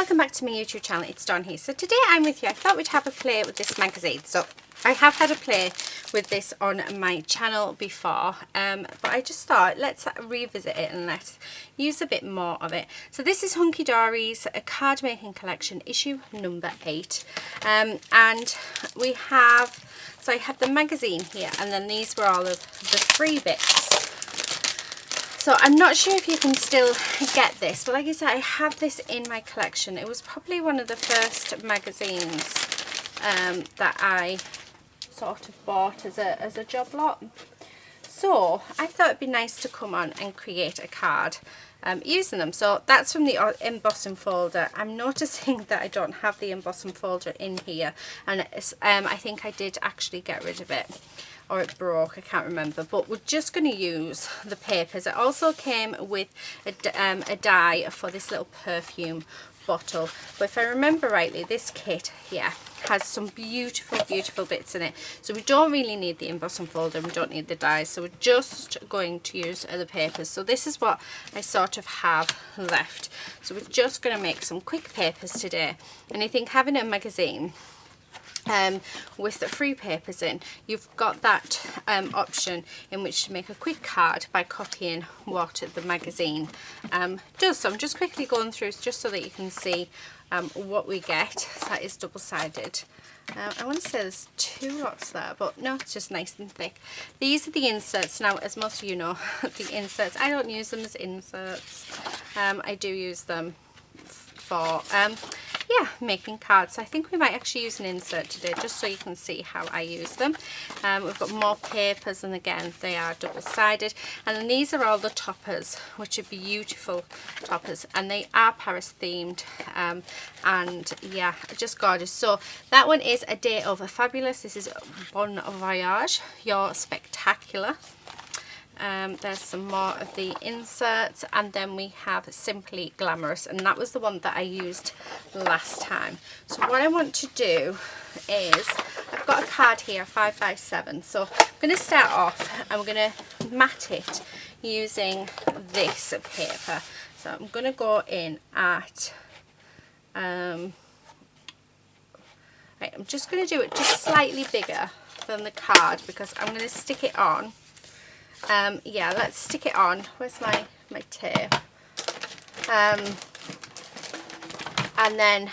welcome back to my YouTube channel. It's Dawn here. So today I'm with you. I thought we'd have a play with this magazine. So I have had a play with this on my channel before, but I just thought let's revisit it and let's use a bit more of it. So this is Hunky Dory's card making collection, issue number 8, and we have, so I have the magazine here, and then these were all of the free bits. So I'm not sure if you can still get this, but like I said, I have this in my collection. It was probably one of the first magazines that I sort of bought as a job lot. So I thought it'd be nice to come on and create a card using them. So that's from the embossing folder. I'm noticing that I don't have the embossing folder in here, and I think I did actually get rid of it, or it broke, I can't remember, but we're just going to use the papers. It also came with a die for this little perfume bottle, but if I remember rightly, this kit here has some beautiful bits in it, so we don't really need the embossing folder, we don't need the dies, so we're just going to use the papers. So this is what I sort of have left, so we're just going to make some quick papers today. And I think having a magazine with the free papers in, you've got that option in which to make a quick card by copying what the magazine does. So I'm just quickly going through just so that you can see what we get. So that is double-sided. I want to say there's 2 lots there, but no, it's just nice and thick. These are the inserts. Now, as most of you know, the inserts, I don't use them as inserts. I do use them for yeah, making cards. So I think we might actually use an insert today, just so you can see how I use them. We've got more papers, and again, they are double-sided. And then these are all the toppers, which are beautiful toppers, and they are Paris themed, and yeah, just gorgeous. So that one is A Day of a Fabulous. This is Bon Voyage, You're Spectacular. There's some more of the inserts, and then we have Simply Glamorous, and that was the one that I used last time. So what I want to do is, I've got a card here, 5x7, so I'm going to start off and we're going to mat it using this paper. So I'm going to go in at right, I'm just going to do it just slightly bigger than the card, because I'm going to stick it on. Yeah, let's stick it on. Where's my tape? And then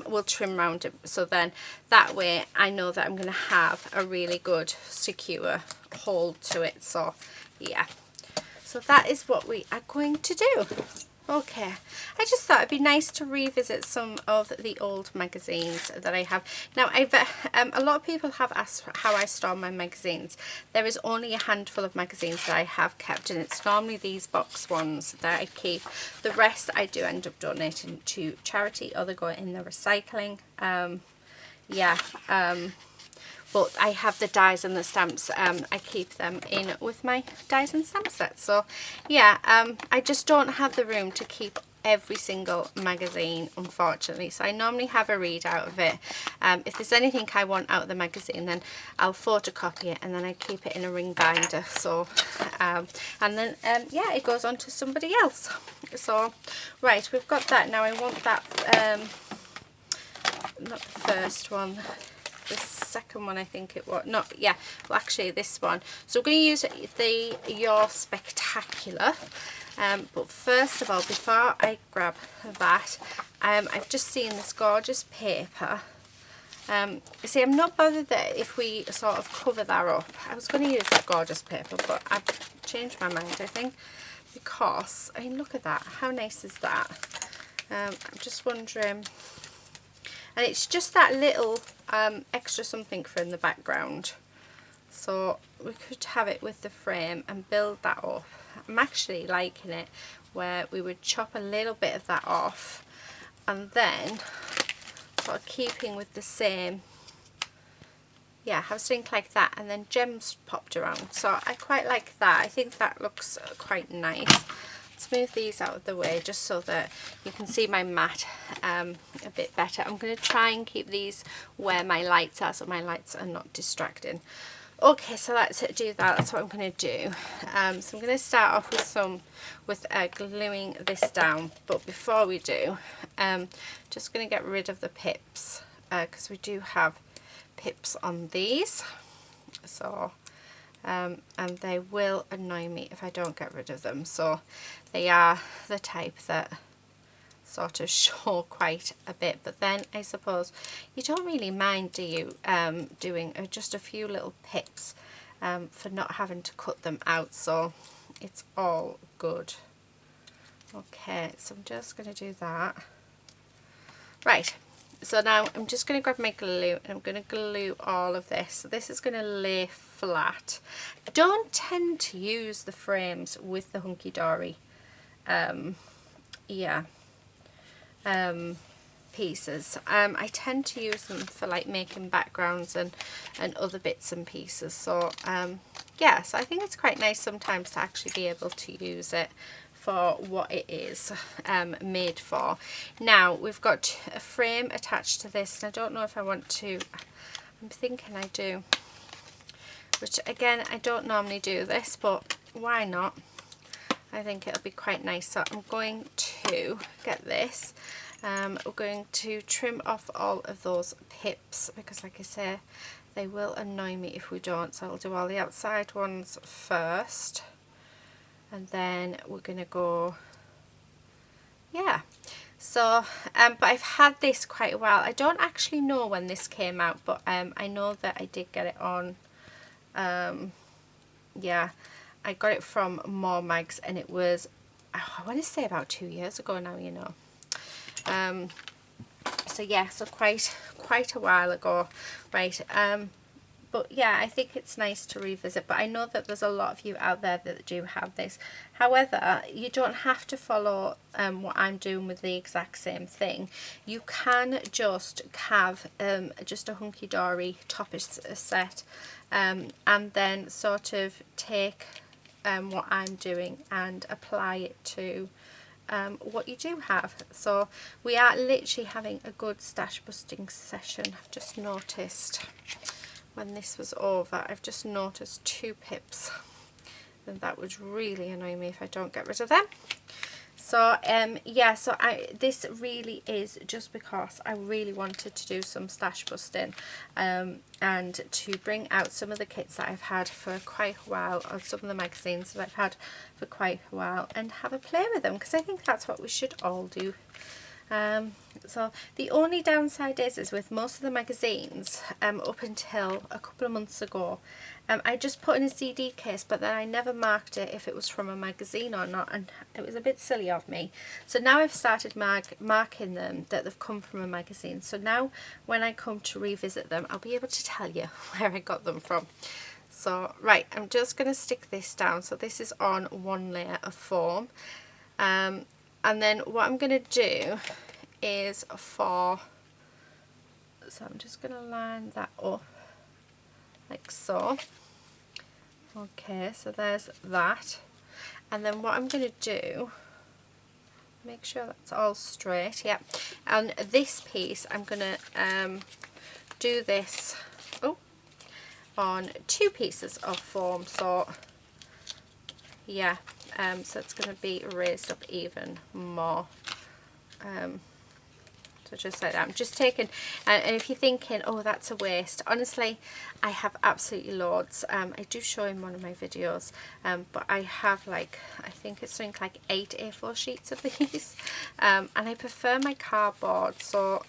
we'll trim round it, so then that way I know that I'm going to have a really good secure hold to it. So yeah, so that is what we are going to do. Okay, I just thought it'd be nice to revisit some of the old magazines that I have. Now, a lot of people have asked how I store my magazines. There is only a handful of magazines that I have kept, and it's normally these box ones that I keep. The rest I do end up donating to charity, or they go in the recycling. But I have the dies and the stamps. I keep them in with my dies and stamp set. So yeah, I just don't have the room to keep every single magazine, unfortunately. So I normally have a read out of it. If there's anything I want out of the magazine, then I'll photocopy it and then I keep it in a ring binder. So and then yeah, it goes on to somebody else. So right, we've got that. Now I want that not the first one, the second one, I think it was. No, yeah, well actually this one. So we're going to use the You're Spectacular. But first of all, before I grab that, I've just seen this gorgeous paper. You see, I'm not bothered that if we sort of cover that up. I was going to use that gorgeous paper, but I've changed my mind, I think, because, I mean, look at that. How nice is that? I'm just wondering. And it's just that little extra something for in the background. So we could have it with the frame and build that up. I'm actually liking it where we would chop a little bit of that off, and then sort of keeping with the same, yeah, have something like that, and then gems popped around. So I quite like that. I think that looks quite nice. Let's move these out of the way just so that you can see my mat a bit better. I'm going to try and keep these where my lights are, so my lights are not distracting. Okay, so let's do that. That's what I'm going to do. So I'm going to start off with gluing this down. But before we do, just going to get rid of the pips because we do have pips on these. So, and they will annoy me if I don't get rid of them. So they are the type that sort of show quite a bit, but then I suppose you don't really mind, do you, doing just a few little pips for not having to cut them out, so it's all good. Okay, so I'm just going to do that. Right, so now I'm just going to grab my glue and I'm going to glue all of this. So this is going to lay flat. I don't tend to use the frames with the Hunky Dory pieces. I tend to use them for like making backgrounds and other bits and pieces, so yeah, so I think it's quite nice sometimes to actually be able to use it for what it is made for. Now we've got a frame attached to this, and I don't know if I want to, I'm thinking I do, which again I don't normally do this, but why not? I think it'll be quite nice. So I'm going to get this. We're going to trim off all of those pips because, like I say, they will annoy me if we don't. So I'll do all the outside ones first, and then we're going to go, yeah. So, but I've had this quite a while. I don't actually know when this came out, but I know that I did get it on, yeah. I got it from More Mags, and it was, I want to say about 2 years ago now, you know. So yeah, so quite a while ago, right? But yeah, I think it's nice to revisit, but I know that there's a lot of you out there that do have this. However, you don't have to follow what I'm doing with the exact same thing. You can just have just a Hunky Dory toppers set, and then sort of take what I'm doing and apply it to what you do have. So we are literally having a good stash busting session. I've just noticed when this was over, I've just noticed 2 pips, and that would really annoy me if I don't get rid of them. So yeah, so this really is just because I really wanted to do some stash busting and to bring out some of the kits that I've had for quite a while, or some of the magazines that I've had for quite a while, and have a play with them, because I think that's what we should all do. So the only downside is with most of the magazines, up until a couple of months ago, I just put in a CD case, but then I never marked it if it was from a magazine or not, and it was a bit silly of me. So now I've started marking them that they've come from a magazine. So now when I come to revisit them, I'll be able to tell you where I got them from. So right, I'm just going to stick this down. So this is on one layer of foam. And then what I'm going to do is so I'm just going to line that up like so. Okay, so there's that. And then what I'm going to do, make sure that's all straight, yeah. And this piece, I'm going to do this on 2 pieces of foam. So yeah, so it's going to be raised up even more. So just like that. I'm just taking, and if you're thinking, oh, that's a waste, honestly, I have absolutely loads. I do show in one of my videos, but I have like, I think it's something like 8 A4 sheets of these, and I prefer my cardboard. So,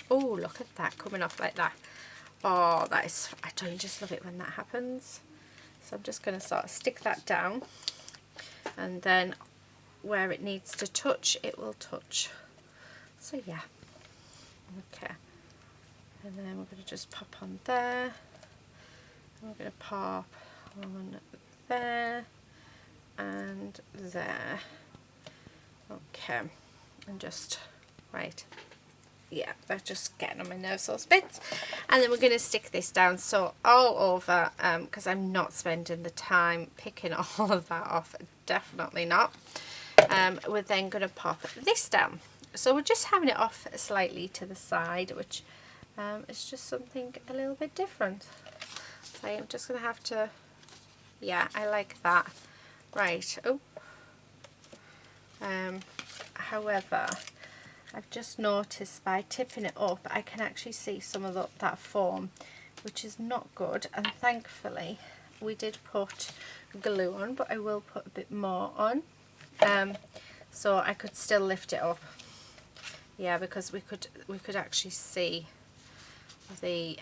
oh, look at that coming off like that. Oh, that is, I don't just love it when that happens. So I'm just going to sort of stick that down, and then where it needs to touch, it will touch. So yeah. Okay, and then we're going to just pop on there, and we're going to pop on there and there. Okay, and just, right, yeah, they're just getting on my nerves, those bits. And then we're going to stick this down, so all over, because I'm not spending the time picking all of that off, definitely not. We're then going to pop this down. So we're just having it off slightly to the side, which is just something a little bit different. So I'm just going to have to, yeah, I like that. Right, oh. However, I've just noticed by tipping it up, I can actually see some of that foam, which is not good. And thankfully, we did put glue on, but I will put a bit more on, so I could still lift it up. Yeah, because we could actually see the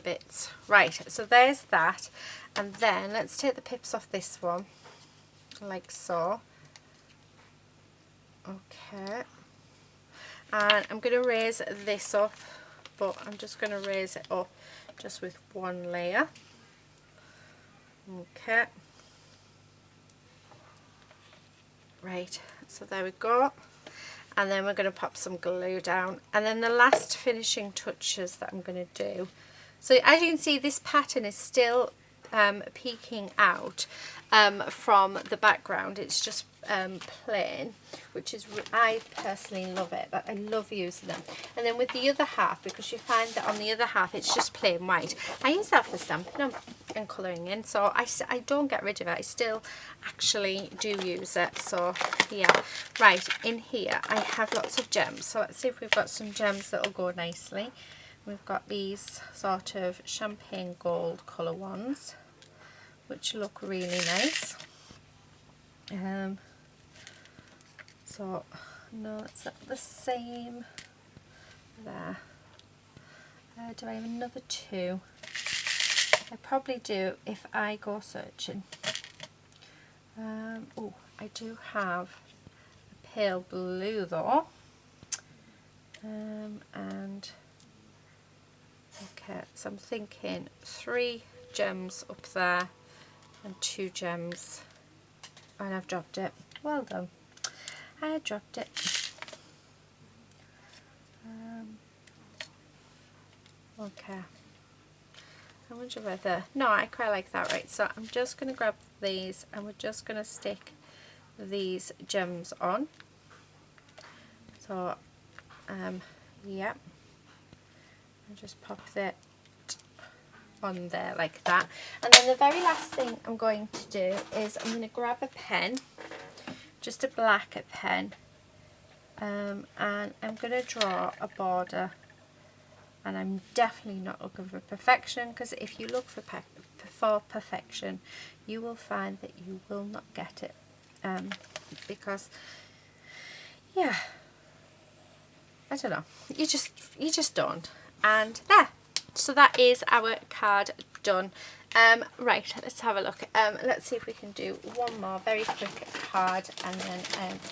bits. Right, so there's that, and then let's take the pips off this one, like so. Okay, and I'm going to raise this up, but I'm just going to raise it up just with one layer. Okay, right, so there we go. And then we're going to pop some glue down, and then the last finishing touches that I'm going to do. So as you can see, this pattern is still peeking out from the background. It's just plain, which is, I personally love it. I love using them. And then with the other half, because you find that on the other half it's just plain white, I use that for stamping them and colouring in, so I don't get rid of it. I still actually do use it. So yeah, right, in here I have lots of gems, so let's see if we've got some gems that'll go nicely. We've got these sort of champagne gold colour ones, which look really nice. So no, it's not the same there. Do I have another two? I probably do if I go searching. Oh, I do have a pale blue though, and okay, so I'm thinking 3 gems up there and 2 gems, and I've dropped it. Well done, I dropped it. Okay, I wonder whether, no, I quite like that. Right, so I'm just going to grab these and we're just going to stick these gems on. So yeah, I'll just pop that on there like that. And then the very last thing I'm going to do is I'm going to grab a pen, just a black pen, and I'm going to draw a border. And I'm definitely not looking for perfection, because if you look for perfection, you will find that you will not get it, because yeah, I don't know, you just don't. And there, so that is our card done. Right, let's have a look. Let's see if we can do one more very quick card, and then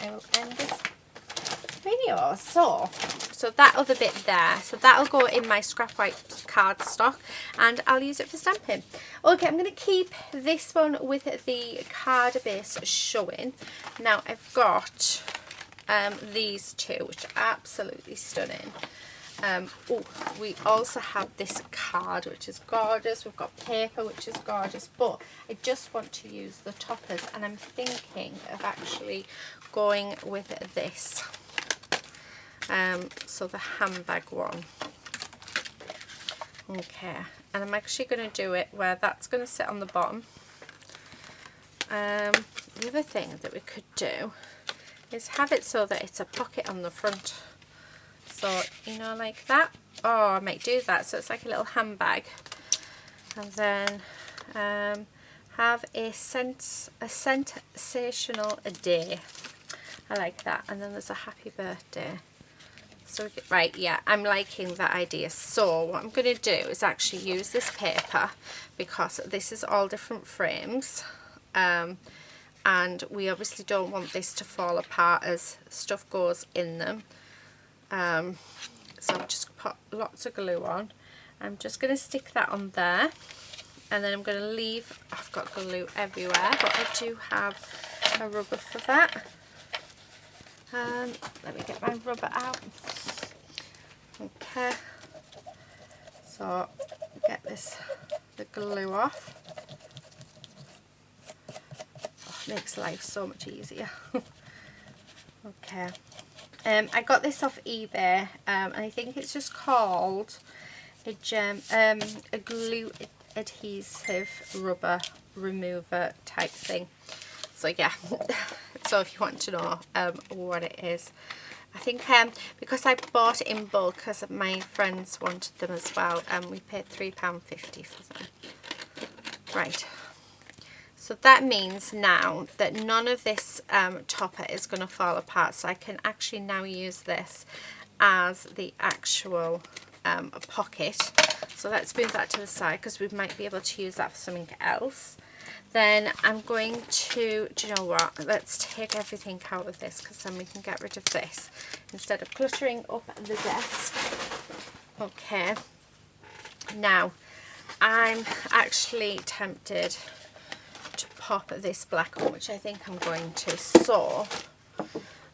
I will end this video. So that other bit there, so that'll go in my scrap white cardstock, and I'll use it for stamping. Okay, I'm going to keep this one with the card base showing. Now I've got these two, which are absolutely stunning. Oh, we also have this card, which is gorgeous. We've got paper, which is gorgeous, but I just want to use the toppers, and I'm thinking of actually going with this. So the handbag one. Okay, and I'm actually going to do it where that's going to sit on the bottom. The other thing that we could do is have it so that it's a pocket on the front. So, you know, like that. Oh, I might do that. So it's like a little handbag. And then have a sensational day. I like that. And then there's a happy birthday. So, right, yeah, I'm liking that idea. So what I'm going to do is actually use this paper, because this is all different frames, and we obviously don't want this to fall apart as stuff goes in them. So I've just put lots of glue on. I'm just going to stick that on there, and then I'm going to leave, I've got glue everywhere, but I do have a rubber for that. Let me get my rubber out. Okay, so get the glue off. Oh, makes life so much easier. Okay, I got this off eBay, and I think it's just called a glue adhesive rubber remover type thing. So yeah, so if you want to know what it is, I think because I bought it in bulk because my friends wanted them as well, and we paid £3.50 for them. Right, so that means now that none of this topper is going to fall apart, so I can actually now use this as the actual pocket. So let's move that to the side because we might be able to use that for something else. Then I'm going to, do you know what, let's take everything out of this because then we can get rid of this instead of cluttering up the desk. Okay, now I'm actually tempted to pop this black on, which I think I'm going to. So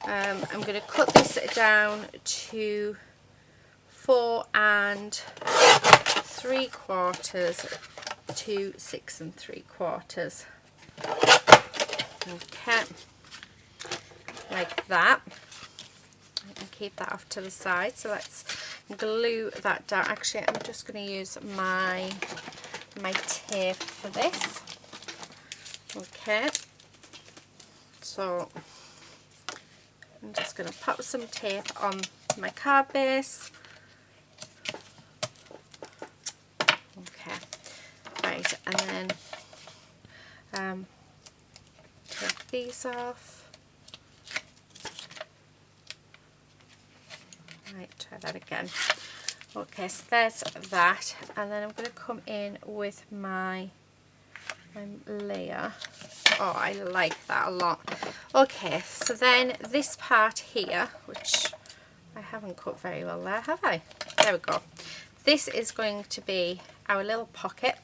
I'm going to cut this down to 4 3/4 to 6 3/4. Okay, like that. And keep that off to the side. So let's glue that down. Actually, I'm just going to use my tape for this. Okay, so I'm just going to pop some tape on my card base. Okay, right, and then take these off. Right, try that again. Okay, so there's that, and then I'm going to come in with my layer. Oh, I like that a lot. Okay, so then this part here, which I haven't cut very well there, have I? There we go. This is going to be our little pocket.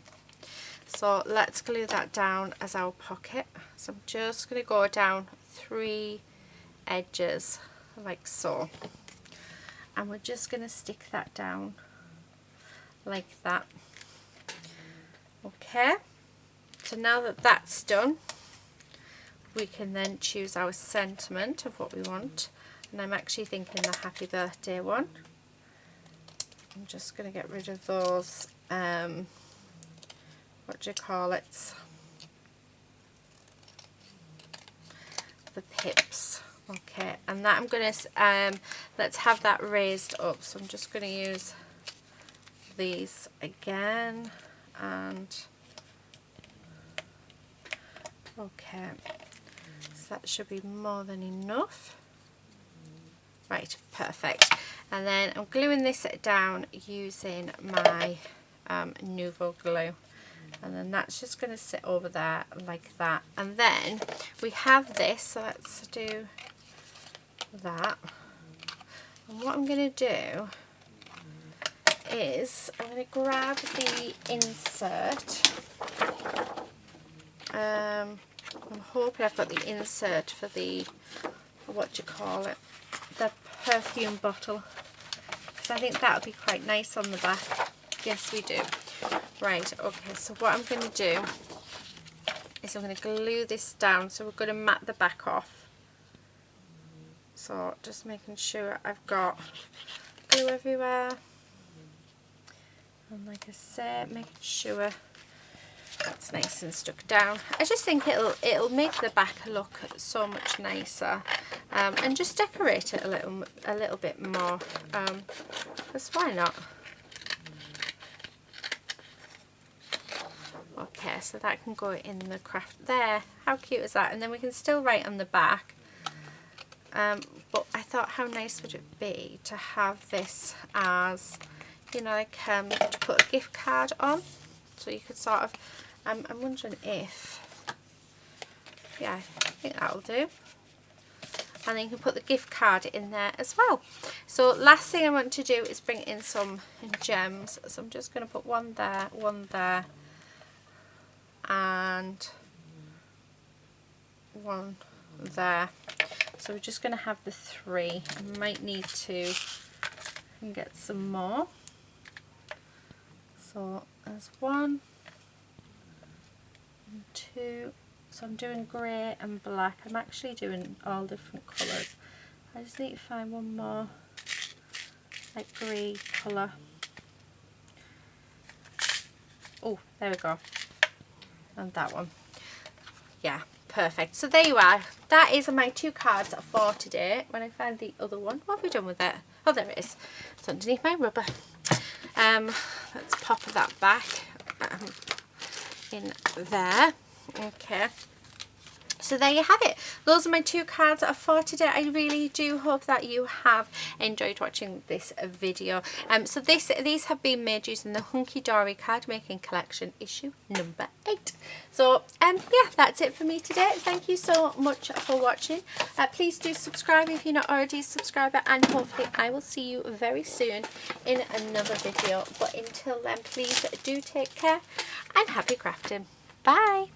So let's glue that down as our pocket. So I'm just going to go down 3 edges like so. And we're just going to stick that down like that. Okay. So now that that's done, we can then choose our sentiment of what we want. And I'm actually thinking the happy birthday one. I'm just going to get rid of those, what do you call it? The pips. Okay, and that I'm going to, let's have that raised up. So I'm just going to use these again, and okay, so that should be more than enough. Right, perfect. And then I'm gluing this down using my Nuvo glue, and then that's just going to sit over there like that. And then we have this, so let's do that. And what I'm going to do is I'm going to grab the insert. I'm hoping I've got the insert for the, what do you call it, the perfume bottle, because I think that would be quite nice on the back. Yes, we do. Right, okay, so what I'm going to do is I'm going to glue this down. So we're going to mat the back off. So just making sure I've got glue everywhere, and like I said, making sure that's nice and stuck down. I just think it'll make the back look so much nicer, and just decorate it a little bit more. Because why not? Okay, so that can go in the craft there. How cute is that? And then we can still write on the back. But I thought, how nice would it be to have this as, you know, like to put a gift card on. So you could sort of, I'm wondering if, yeah, I think that'll do. And then you can put the gift card in there as well. So last thing I want to do is bring in some gems. So I'm just going to put one there, and one there. So we're just going to have the 3. I might need to get some more. So there's 1 and 2. So I'm doing grey and black. I'm actually doing all different colours. I just need to find one more like grey colour. Oh, there we go. And that one. Yeah, perfect. So there you are. That is my 2 cards for today. When I find the other one, what have we done with it? Oh, there it is. It's underneath my rubber. Let's pop that back in there. Okay. So there you have it. Those are my 2 cards for today. I really do hope that you have enjoyed watching this video. So these have been made using the Hunky Dory card making collection issue number 8. So yeah, that's it for me today. Thank you so much for watching. Please do subscribe if you're not already a subscriber, and hopefully I will see you very soon in another video. But until then, please do take care and happy crafting. Bye.